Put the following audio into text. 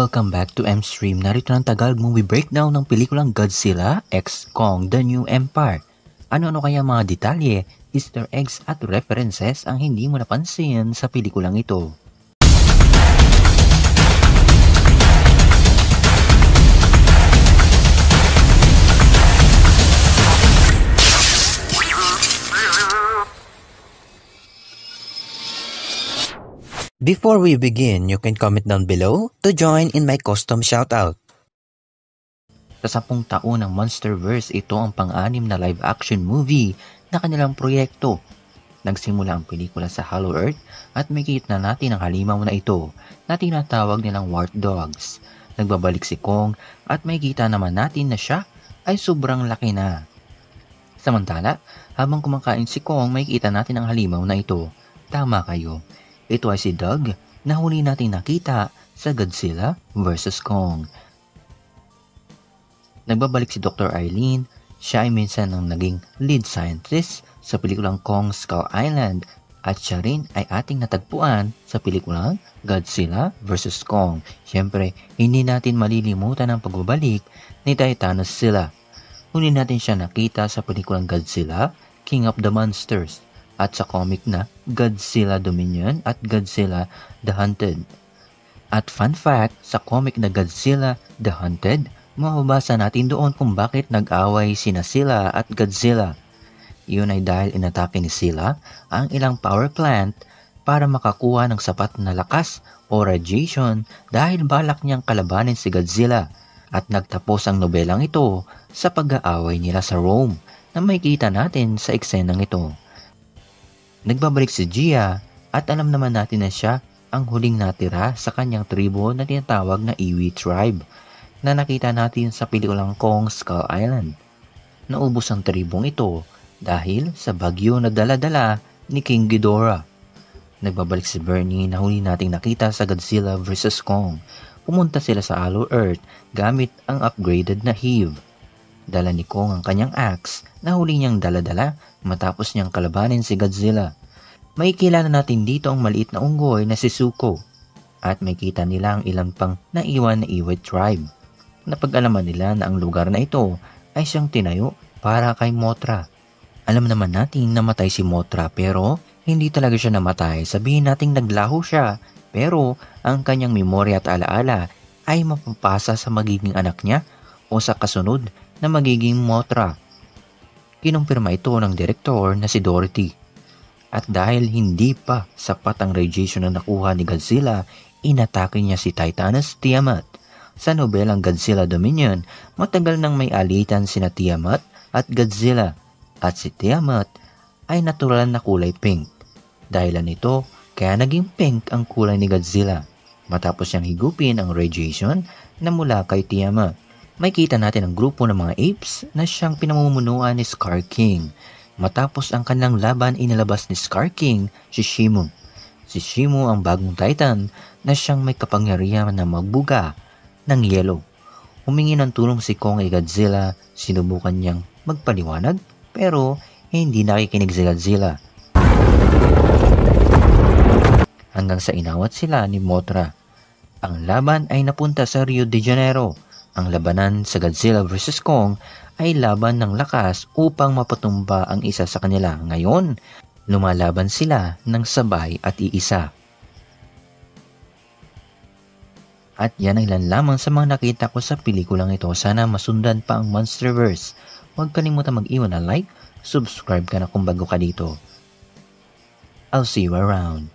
Welcome back to M-Stream. Narito ng Tagalog movie breakdown ng pelikulang Godzilla x Kong: The New Empire. Ano-ano kaya mga detalye, Easter eggs at references ang hindi mo napansin sa pelikulang ito? Before we begin, you can comment down below to join in my custom shoutout. Sa 10 taon ng Monsterverse, ito ang pang-anim na live-action movie na kanilang proyekto. Nagsimula ang pelikula sa Hollow Earth at makikita na natin ang halimaw na ito na tinatawag nilang Wart Dogs. Nagbabalik si Kong at makikita naman natin na siya ay sobrang laki na. Samantala, habang kumakain si Kong, makikita natin ang halimaw na ito. Tama kayo. Ito ay si Doug na huli nating nakita sa Godzilla vs. Kong. Nagbabalik si Dr. Eileen, siya ay minsan ang naging lead scientist sa pelikulang Kong Skull Island at siya rin ay ating natagpuan sa pelikulang Godzilla vs. Kong. Siyempre, hindi natin malilimutan ang pagbabalik ni Titanos Zilla. Huli natin siya nakita sa pelikulang Godzilla, King of the Monsters, at sa comic na Godzilla Dominion at Godzilla The Hunted. At fun fact, sa comic na Godzilla The Hunted, mababasa natin doon kung bakit nag-away sina Zilla at Godzilla. Iyon ay dahil inatake ni Zilla ang ilang power plant para makakuha ng sapat na lakas o radiation dahil balak niyang kalabanin si Godzilla. At nagtapos ang nobelang ito sa pag-aaway nila sa Rome na makikita natin sa eksenang ito. Nagbabalik si Gia at alam naman natin na siya ang huling natira sa kanyang tribo na tinatawag na Iwi Tribe na nakita natin sa pelikulang Kong Skull Island. Naubos ang tribong ito dahil sa bagyo na dala-dala ni King Ghidorah. Nagbabalik si Bernie na huli nating nakita sa Godzilla vs. Kong. Pumunta sila sa Hollow Earth gamit ang upgraded na Heave. Dala ni Kong ang kanyang axe na huli niyang dala-dala matapos niyang kalabanin si Godzilla. May kilala natin dito ang maliit na unggoy na si Zuko at may kita nila ang ilang pang naiwan na Iwi Tribe. Napag-alaman nila na ang lugar na ito ay siyang tinayo para kay Mothra. Alam naman natin na namatay si Mothra pero hindi talaga siya namatay. Sabihin nating naglaho siya pero ang kanyang memorya at alaala ay mapapasa sa magiging anak niya o sa kasunod na magiging Mothra. Kinumpirma ito ng direktor na si Dorothy. At dahil hindi pa sapat ang radiation na nakuha ni Godzilla, inatake niya si Titanos Tiamat. Sa nobelang Godzilla Dominion, matagal nang may alitan sina Tiamat at Godzilla. At si Tiamat ay natural na kulay pink. Dahilan nito, kaya naging pink ang kulay ni Godzilla. Matapos niyang higupin ang radiation na mula kay Tiamat. May kita natin ang grupo ng mga apes na siyang pinamumunuan ni Scar King. Matapos ang kanilang laban, inilabas ni Scar King si Shimu. Si Shimu ang bagong titan na siyang may kapangyarihan na magbuga ng yelo. Humingi ng tulong si Kong kay Godzilla, sinubukan niyang magpaliwanag pero hindi nakikinig si Godzilla. Hanggang sa inawat sila ni Mothra. Ang laban ay napunta sa Rio de Janeiro. Ang labanan sa Godzilla vs. Kong ay laban ng lakas upang mapatumba ang isa sa kanila. Ngayon, lumalaban sila ng sabay at iisa. At yan ay ilan lamang sa mga nakita ko sa pelikulang ito. Sana masundan pa ang Monsterverse. Huwag kalimutan mag-iwan na like, subscribe ka na kung bago ka dito. I'll see you around.